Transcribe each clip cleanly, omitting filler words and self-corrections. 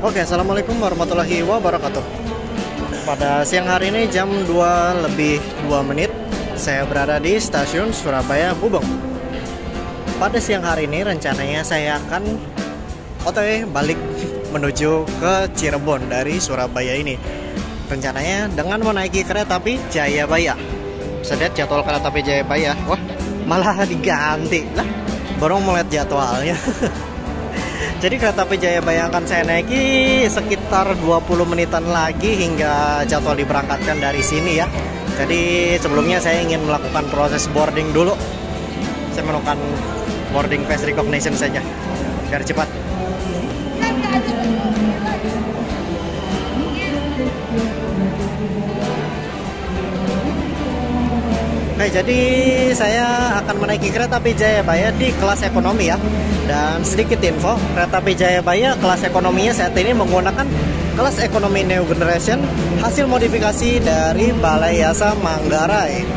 Oke, assalamualaikum warahmatullahi wabarakatuh. Pada siang hari ini jam 2:02 saya berada di stasiun Surabaya Gubeng. Pada siang hari ini rencananya saya akan OTW balik menuju ke Cirebon dari Surabaya ini. Rencananya dengan menaiki kereta api Jayabaya. Bisa lihat jadwal kereta api Jayabaya. Wah, malah diganti lah. Baru melihat jadwalnya. Jadi kereta api Jayabaya akan saya naiki sekitar 20 menitan lagi hingga jadwal diberangkatkan dari sini ya. Jadi sebelumnya saya ingin melakukan proses boarding dulu. Saya melakukan boarding face recognition saja biar cepat. Oke, jadi saya akan menaiki kereta api Jayabaya di kelas ekonomi ya. Dan sedikit info, kereta api Jayabaya kelas ekonominya saat ini menggunakan kelas ekonomi New Generation hasil modifikasi dari Balai Yasa Manggarai.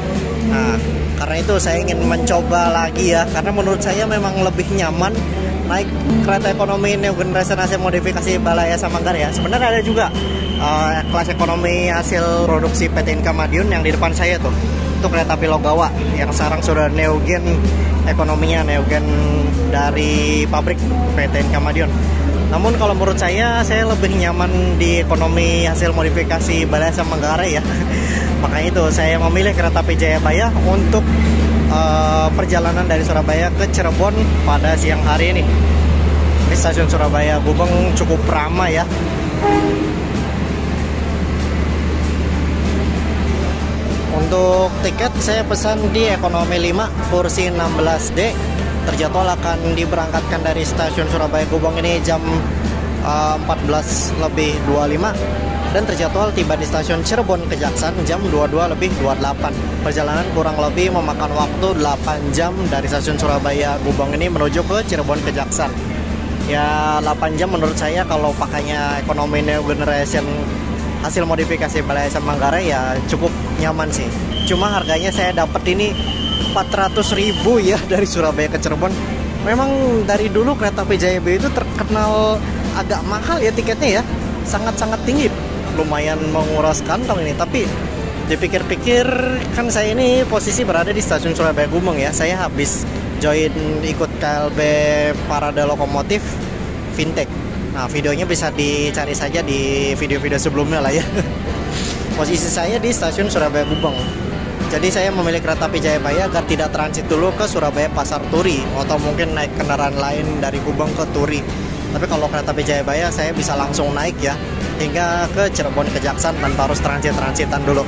Nah, karena itu saya ingin mencoba lagi ya, karena menurut saya memang lebih nyaman naik kereta ekonomi New Generation hasil modifikasi Balai Yasa Manggarai ya. Sebenarnya ada juga kelas ekonomi hasil produksi PT Inka Madiun yang di depan saya tuh. Itu kereta api Logawa yang sekarang sudah neogen ekonominya, neogen dari pabrik PT Inka Madiun. Namun kalau menurut saya lebih nyaman di ekonomi hasil modifikasi Balai Yasa Manggarai ya. Makanya itu saya memilih kereta api Jayabaya untuk perjalanan dari Surabaya ke Cirebon pada siang hari ini. Di stasiun Surabaya Gubeng cukup ramai ya. Untuk tiket saya pesan di ekonomi 5 kursi 16D. Terjadwal akan diberangkatkan dari stasiun Surabaya Gubeng ini jam 14:25 dan terjadwal tiba di stasiun Cirebon Kejaksan jam 22:28. Perjalanan kurang lebih memakan waktu 8 jam dari stasiun Surabaya Gubeng ini menuju ke Cirebon Kejaksan. Ya 8 jam menurut saya kalau pakainya ekonomi New Generation hasil modifikasi Balai Yasa Manggarai ya cukup nyaman sih. Cuma harganya saya dapat ini 400.000 ya dari Surabaya ke Cirebon. Memang dari dulu kereta api Jayabaya itu terkenal agak mahal ya tiketnya ya. Sangat-sangat tinggi. Lumayan menguras kantong ini, tapi dipikir-pikir kan saya ini posisi berada di stasiun Surabaya Gubeng ya. Saya habis join ikut KLB Parade Lokomotif Fintech. Nah, videonya bisa dicari saja di video-video sebelumnya lah ya. Posisi saya di stasiun Surabaya Gubeng. Jadi saya memilih kereta api Jayabaya agar tidak transit dulu ke Surabaya Pasar Turi atau mungkin naik kendaraan lain dari Gubeng ke Turi. Tapi kalau kereta api Jayabaya saya bisa langsung naik ya hingga ke Cirebon Kejaksan tanpa harus transitan dulu.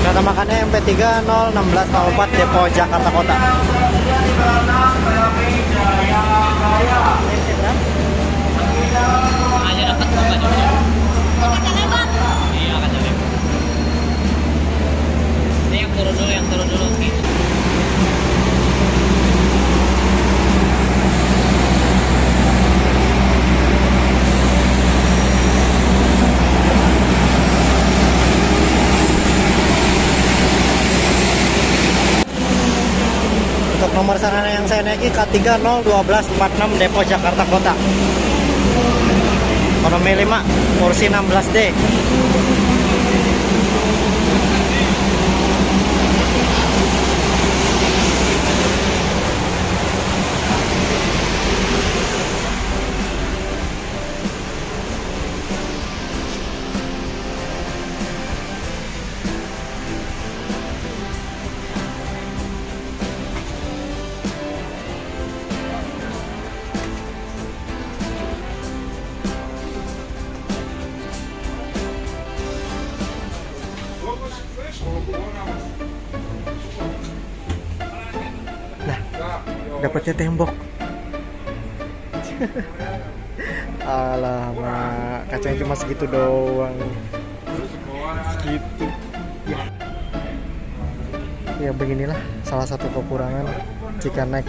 Kereta makannya MP3 01604 Depo Jakarta Kota. Aja dapat buka juga. Iya akan jadi. Ini yang turun dulu gitu. Untuk nomor sarana yang saya naiki K3 01246 Depo Jakarta Kota. Ekonomi 5 kursi 16D. Nah, dapatnya tembok. Alamak, kacanya cuma segitu doang. Segitu. Ya beginilah salah satu kekurangan jika naik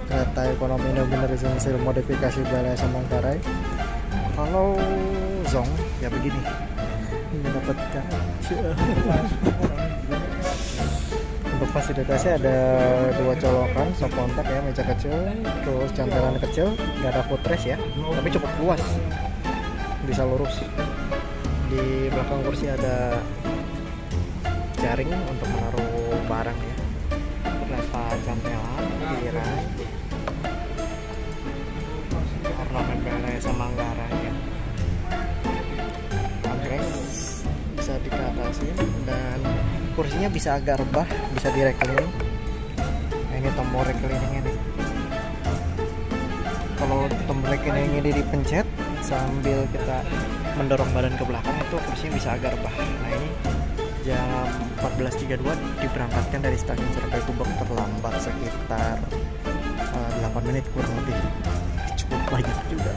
kereta ekonomi benar hasil modifikasi BLSM Manggarai. Kalau Zong ya begini, mendapat kaca. Untuk fasilitasnya ada 2 colokan, sop kontak ya, meja kecil, terus cantelan kecil, nggak ada footrest ya, tapi cukup luas, bisa lurus. Di belakang kursi ada jaring untuk menaruh barang ya, beberapa cantelan, tirai, ornamen BLSM Manggarai ya, armrest bisa dikatasin, dan kursinya bisa agak rebah, bisa direklining. Nah, ini tombol reklingnya nih. Kalau tombol reklingnya ini dipencet sambil kita mendorong badan ke belakang, itu kursinya bisa agak rebah. Nah, ini jam 14.32 diberangkatkan dari stasiun Surabaya Gubeng, terlambat sekitar 8 menit kurang lebih. Cukup banyak juga.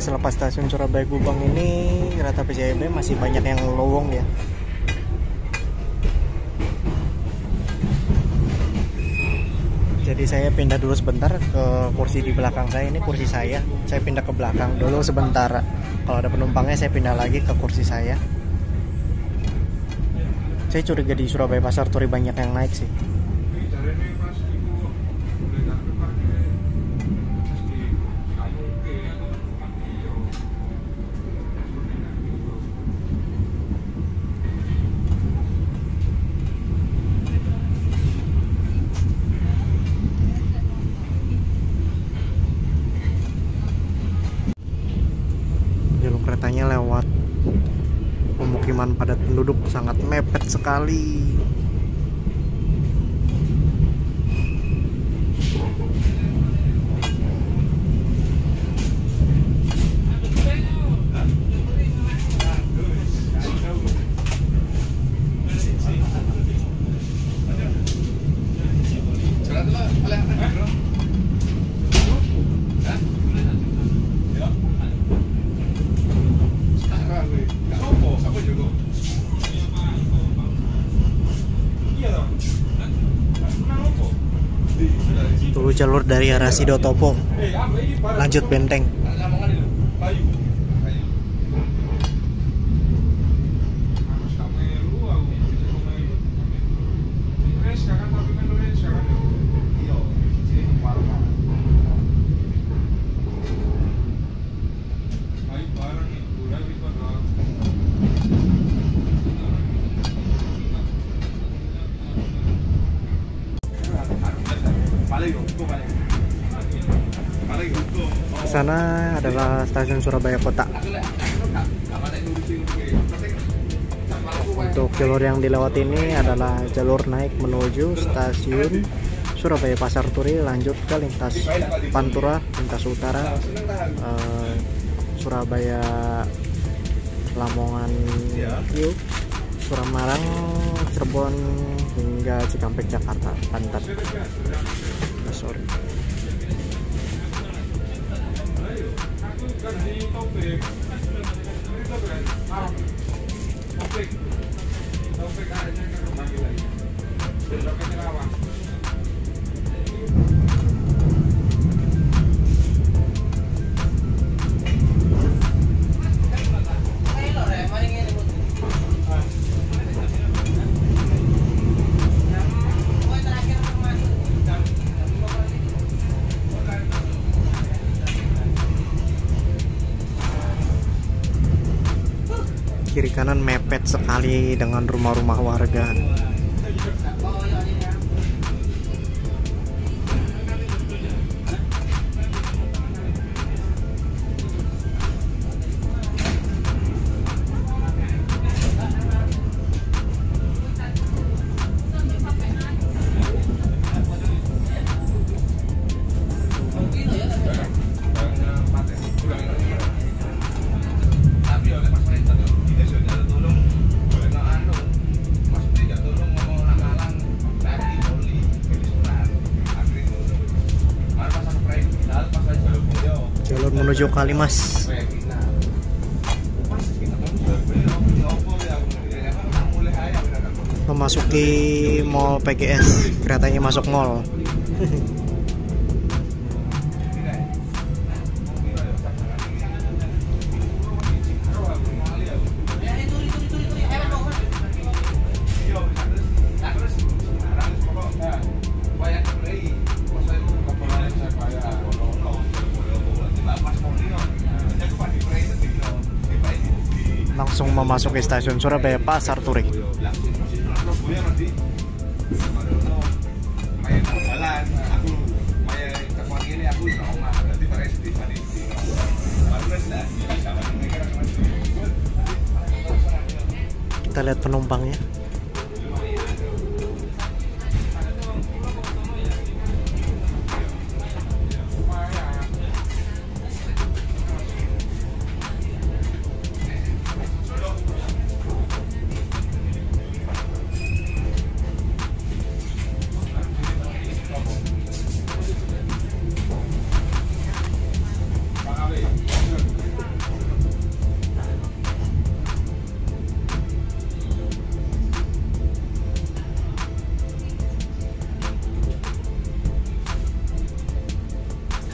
Selepas stasiun Surabaya Gubeng ini, kereta PJB masih banyak yang lowong ya. Jadi saya pindah dulu sebentar ke kursi di belakang saya. Ini kursi saya pindah ke belakang dulu sebentar. Kalau ada penumpangnya saya pindah lagi ke kursi saya. Saya curiga di Surabaya Pasar Turi banyak yang naik sih. Keretanya lewat pemukiman padat penduduk, sangat mepet sekali. Dulu jalur dari arah Sidotopo lanjut Benteng. Sana adalah stasiun Surabaya Kota. Untuk jalur yang dilewati ini adalah jalur naik menuju stasiun Surabaya Pasar Turi, lanjut ke lintas Pantura, lintas Utara, Surabaya Lamongan, Yuk, Suramarang, Cirebon hingga Cikampek, Jakarta, Banten. Sorry. Kiri kanan mepet sekali dengan rumah-rumah warga. jalur menuju Kalimas. Memasuki Mall PGS, keretanya masuk mall. Langsung memasuki stasiun Surabaya Pasar Turi. Kita lihat penumpangnya.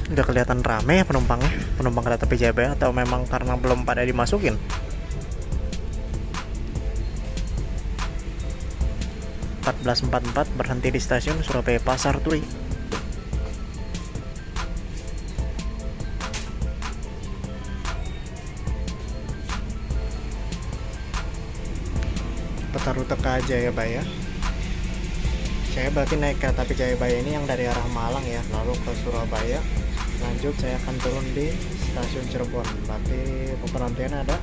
Udah kelihatan rame ya penumpangnya, penumpang kereta api Jayabaya, atau memang karena belum pada dimasukin? (14.44) berhenti di stasiun Surabaya Pasar Turi. Peta rute ke Jayabaya. Saya berarti naik kereta api Jayabaya ini yang dari arah Malang ya, lalu ke Surabaya. Lanjut saya akan turun di stasiun Cirebon. Berarti pemberhentian ada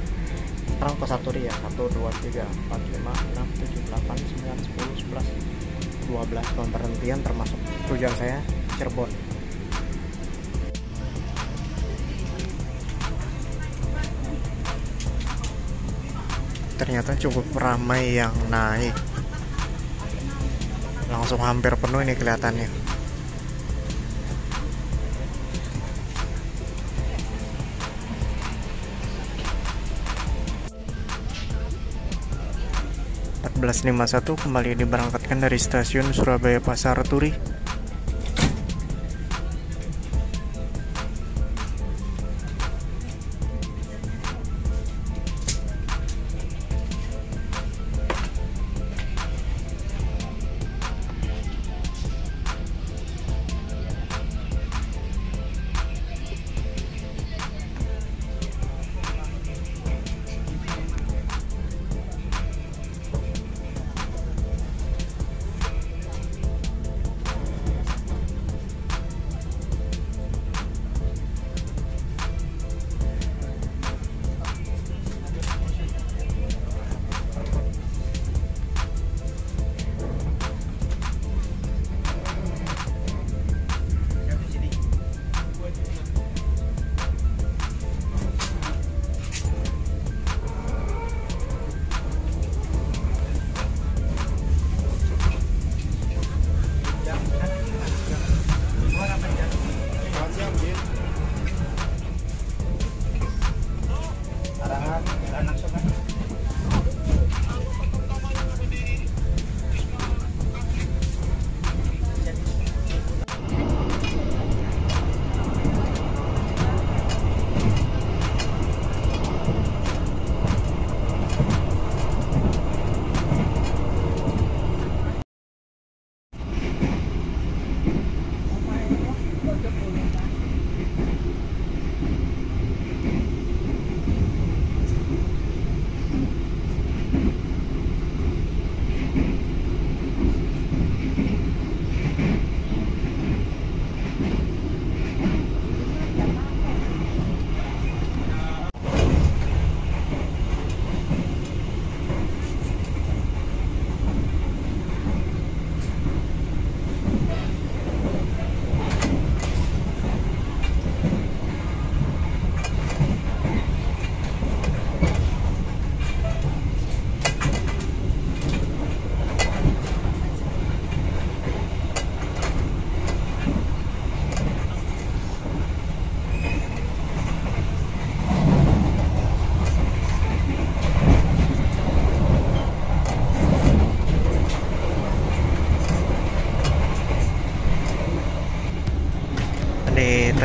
sekarang Pasar Turi ya, 1, 2, 3, 4, 5, 6, 7, 8, 9, 10, 11, 12 pemberhentian termasuk tujuan saya Cirebon. Ternyata cukup ramai yang naik. Langsung hampir penuh ini kelihatannya. (14.51) kembali diberangkatkan dari stasiun Surabaya Pasar Turi.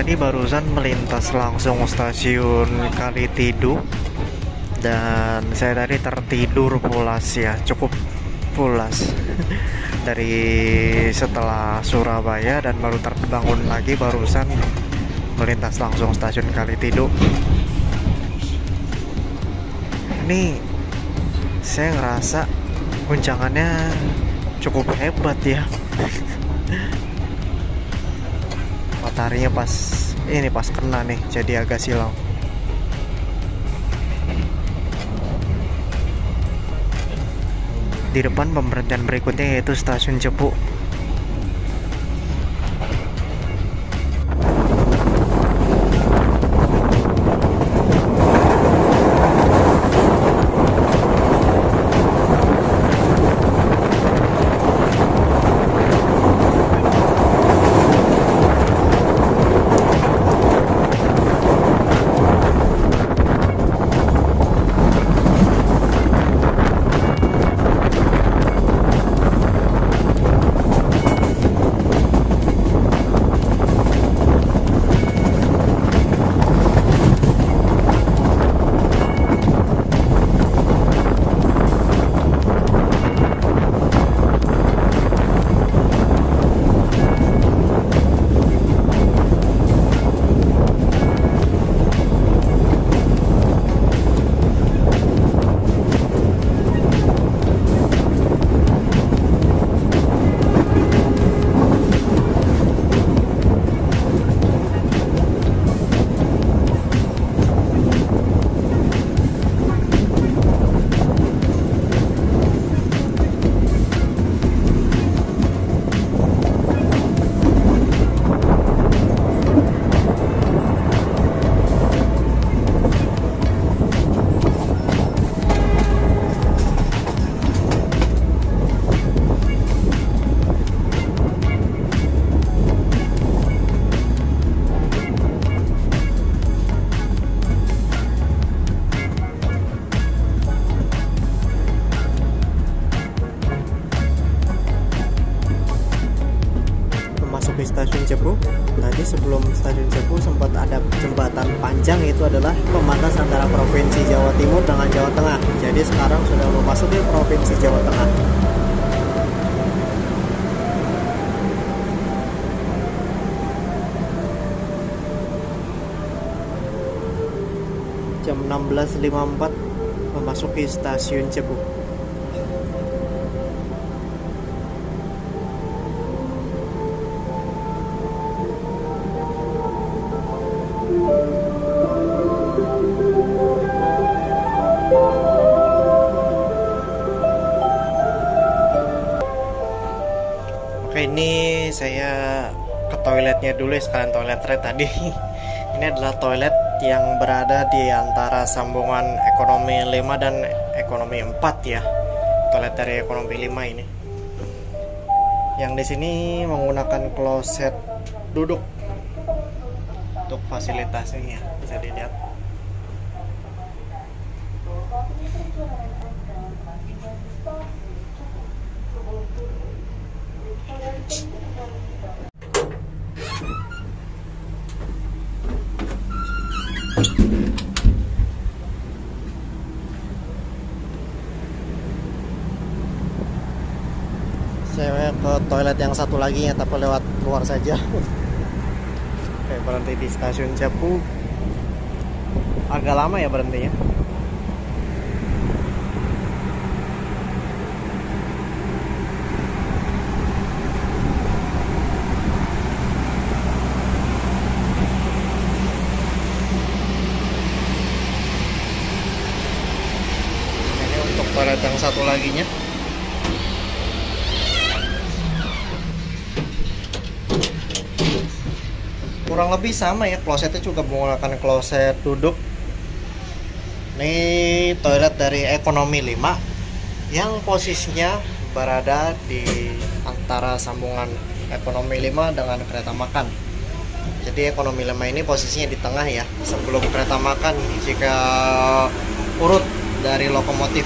ini barusan melintas langsung stasiun Kalitidu, dan saya tadi tertidur pulas ya, cukup pulas dari setelah Surabaya, dan baru terbangun lagi barusan melintas langsung stasiun Kalitidu. Ini saya ngerasa guncangannya cukup hebat ya. Mataharinya pas kena nih, jadi agak silau. Di depan pemberhentian berikutnya yaitu stasiun Cepu. Di stasiun Cepu, tadi sebelum stasiun Cepu sempat ada jembatan panjang, itu adalah pembatas antara Provinsi Jawa Timur dengan Jawa Tengah. Jadi sekarang sudah memasuki Provinsi Jawa Tengah. Jam 16.54 memasuki stasiun Cepu. Oke, ini saya ke toiletnya dulu ya, sekalian toilet tadi. Ini adalah toilet yang berada di antara sambungan ekonomi 5 dan ekonomi 4 ya. Toilet dari ekonomi 5 ini. Yang di sini menggunakan kloset duduk untuk fasilitasnya, bisa dilihat. Saya ke toilet yang satu lagi ya, tapi lewat luar saja. Oke, berhenti di stasiun Cepu. Agak lama ya berhentinya. Ini untuk toilet yang satu laginya. Kurang lebih sama ya, klosetnya juga menggunakan kloset duduk. Ini toilet dari ekonomi 5 yang posisinya berada di antara sambungan ekonomi 5 dengan kereta makan. Jadi ekonomi 5 ini posisinya di tengah ya, sebelum kereta makan jika urut dari lokomotif.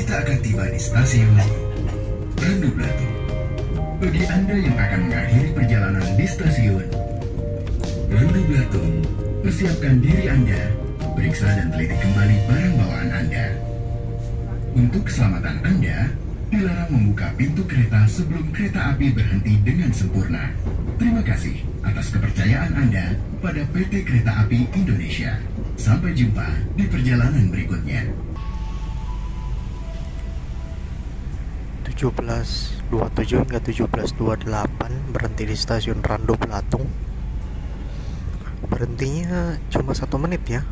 kita akan tiba di stasiun Randu Blatung. Bagi Anda yang akan mengakhiri perjalanan di stasiun Randu Blatung, persiapkan diri Anda, periksa dan teliti kembali barang bawaan Anda. Untuk keselamatan Anda, dilarang membuka pintu kereta sebelum kereta api berhenti dengan sempurna. Terima kasih atas kepercayaan Anda pada PT Kereta Api Indonesia. Sampai jumpa di perjalanan berikutnya. 17.27 hingga 17.28 berhenti di stasiun Randu Blatung. Berhentinya cuma 1 menit ya.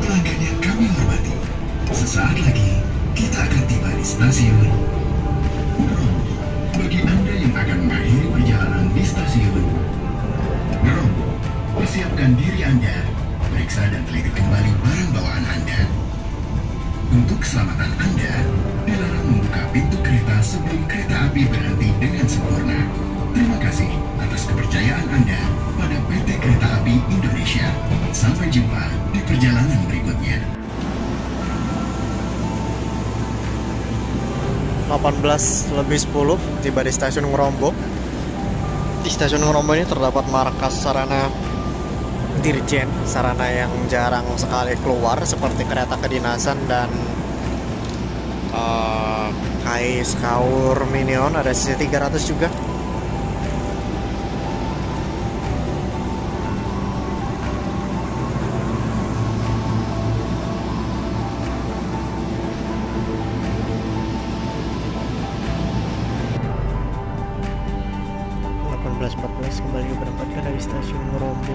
Pelanggan yang kami hormati, sesaat lagi kita akan tiba di stasiun Ngerombo. Bagi Anda yang akan mengakhiri perjalanan di stasiun Ngerombo, persiapkan diri Anda, periksa dan teliti kembali barang bawaan Anda. Untuk keselamatan Anda, dilarang membuka pintu kereta sebelum kereta api berhenti dengan sempurna. Terima kasih atas kepercayaan Anda pada PT Kereta Api Indonesia. Sampai jumpa di perjalanan berikutnya. 18:10 tiba di stasiun Ngerombo. Di stasiun Ngerombo ini terdapat markas sarana Dirjen, sarana yang jarang sekali keluar seperti kereta kedinasan dan KAI Skaur Minion, ada CC 300 juga. Kembali berangkatkan dari stasiun Ngerombo.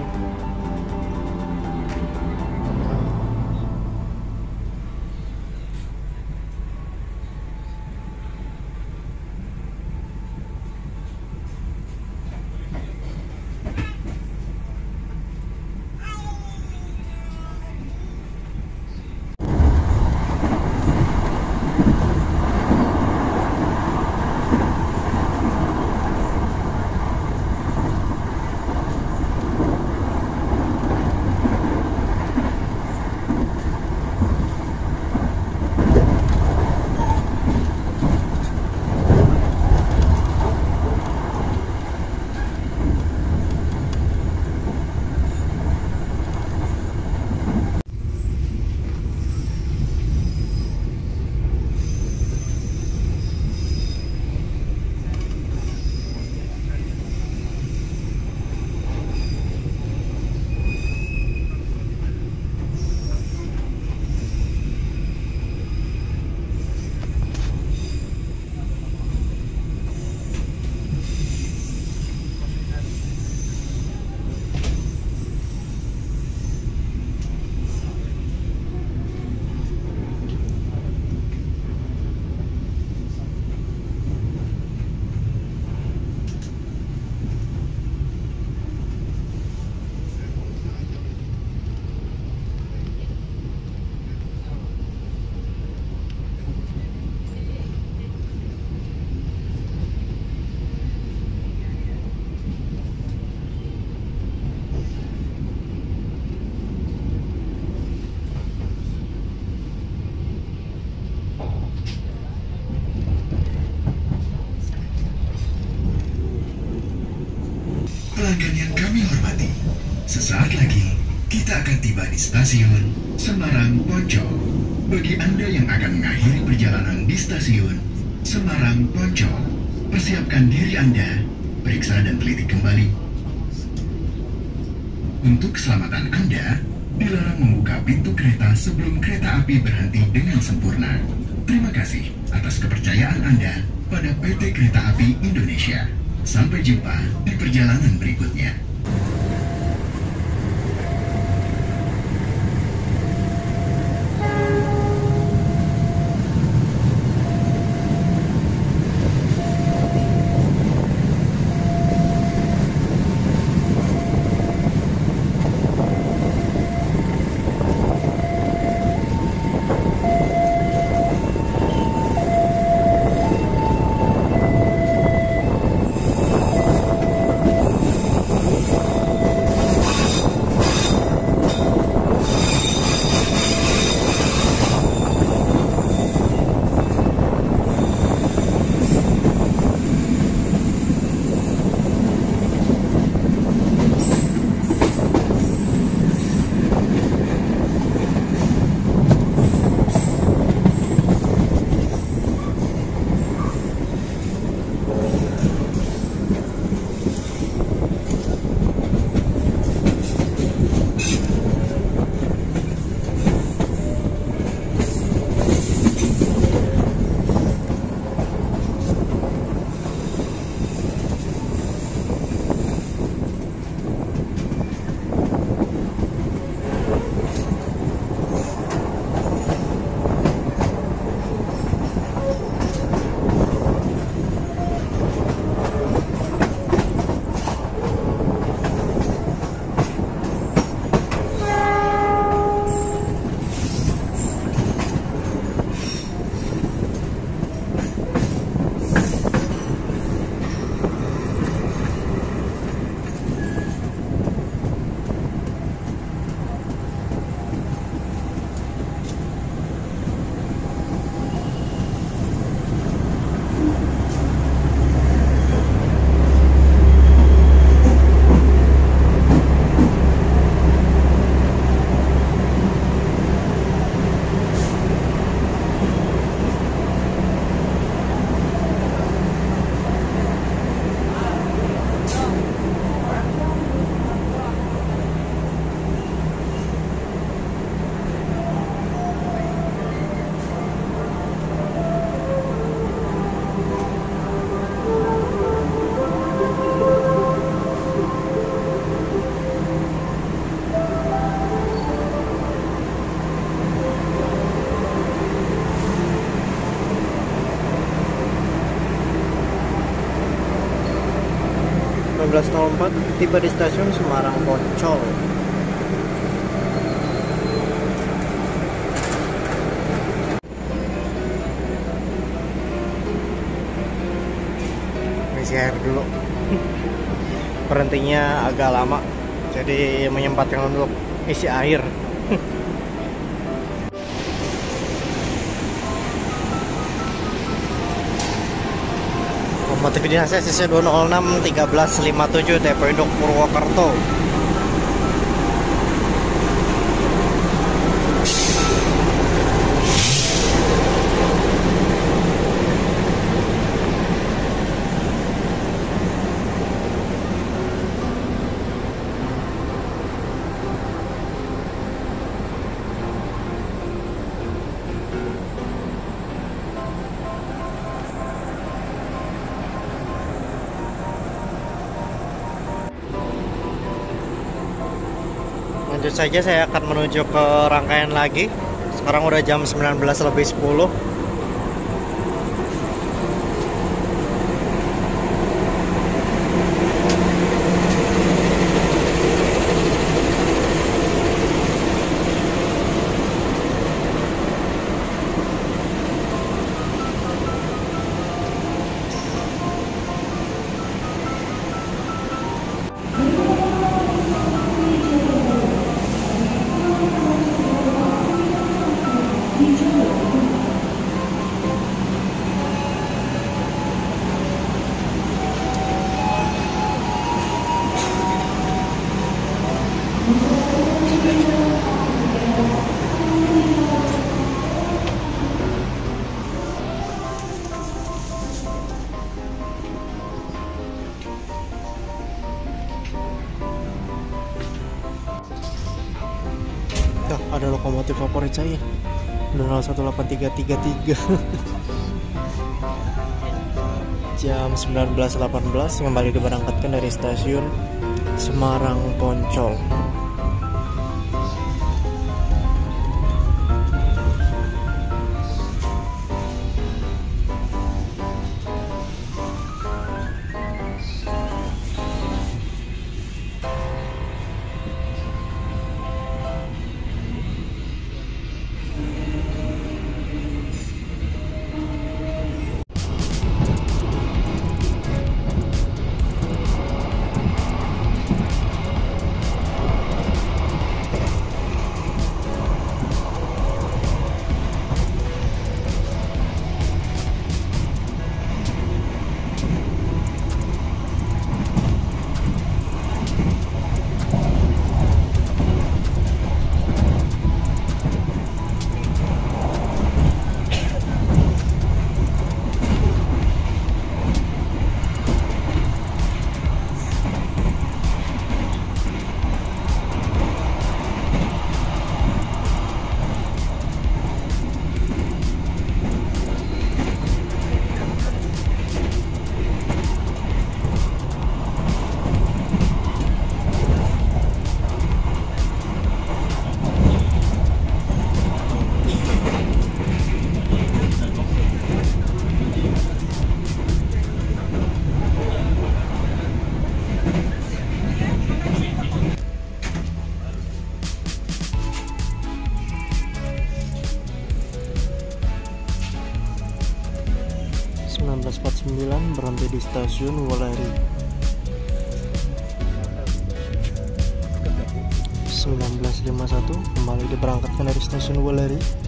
Pelanggan yang kami hormati, sesaat lagi kita akan tiba di stasiun Semarang Poncol. Bagi Anda yang akan mengakhiri perjalanan stasiun Semarang Poncol. Persiapkan diri Anda, periksa dan teliti kembali. Untuk keselamatan Anda, dilarang membuka pintu kereta sebelum kereta api berhenti dengan sempurna. Terima kasih atas kepercayaan Anda pada PT Kereta Api Indonesia. Sampai jumpa di perjalanan berikutnya. Tiba di stasiun Semarang Poncol. Isi air dulu. Berhentinya agak lama, jadi menyempatkan untuk isi air. Motif dinasnya CC 206 1357 TP Induk Purwokerto. Lanjut saja, saya akan menuju ke rangkaian lagi. Sekarang udah jam 19:10. percaya. 018333. Jam 19.18 kembali diberangkatkan dari stasiun Semarang Poncol. Berhenti di stasiun Wuleri. 19.51 kembali diberangkatkan dari stasiun Wuleri.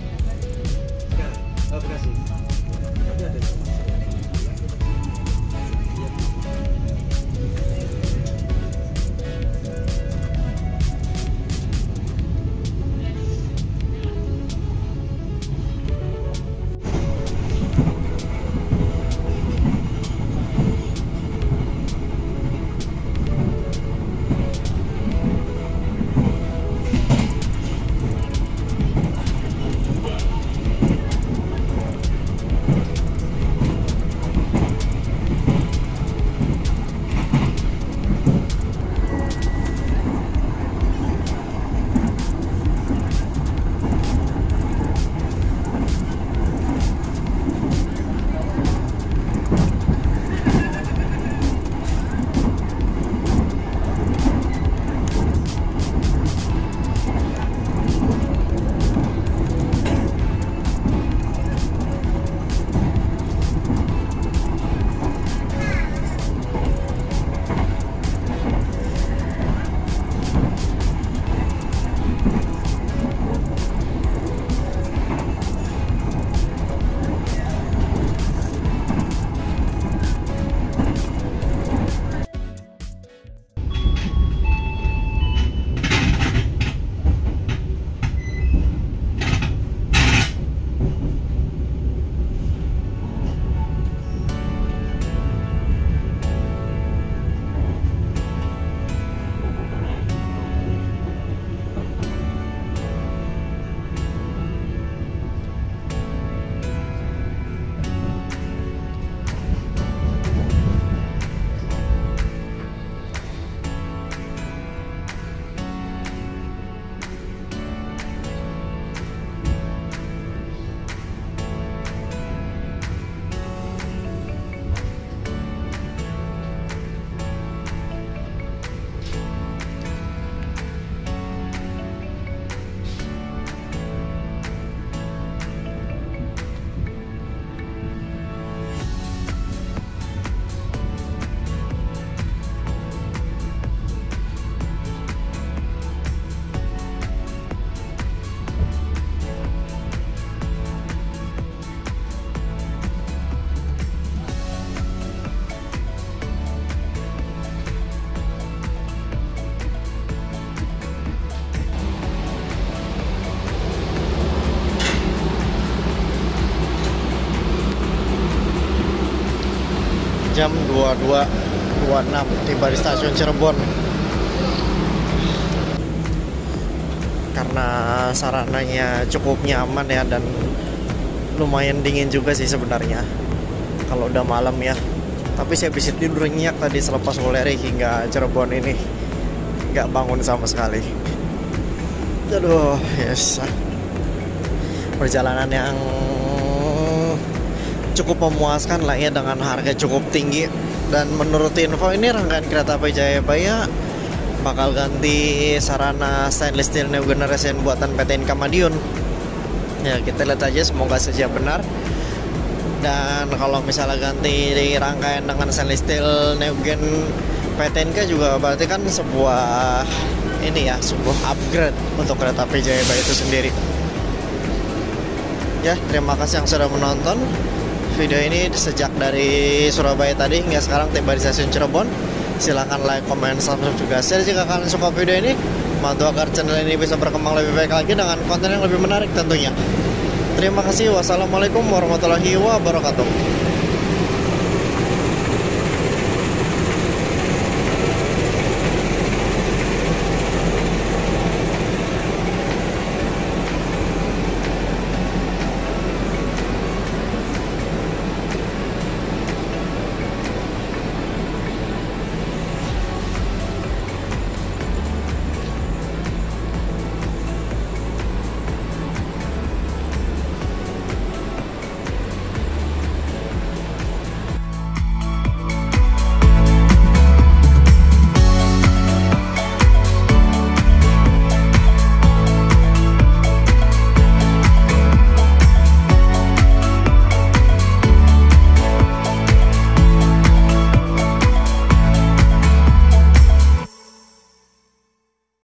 jam 22.26 tiba di stasiun Cirebon. karena sarananya cukup nyaman ya, dan lumayan dingin juga sih sebenarnya kalau udah malam ya. Tapi saya bisa tidur nyenyak tadi selepas Wuleri hingga Cirebon ini, nggak bangun sama sekali. Aduh, yes. Perjalanan yang cukup memuaskan lah ya, dengan harga cukup tinggi. Dan menurut info ini rangkaian kereta api Jayabaya bakal ganti sarana stainless steel new generation buatan PT Inka Madiun. Ya kita lihat aja, semoga saja benar. Dan kalau misalnya ganti di rangkaian dengan stainless steel new gen PT Inka juga berarti kan sebuah ini ya, sebuah upgrade untuk kereta api Jayabaya itu sendiri. Ya, terima kasih yang sudah menonton video ini sejak dari Surabaya tadi hingga sekarang tiba di stasiun Cirebon. Silahkan like, comment, subscribe juga share jika kalian suka video ini. Bantu agar channel ini bisa berkembang lebih baik lagi dengan konten yang lebih menarik tentunya. Terima kasih. Wassalamualaikum warahmatullahi wabarakatuh.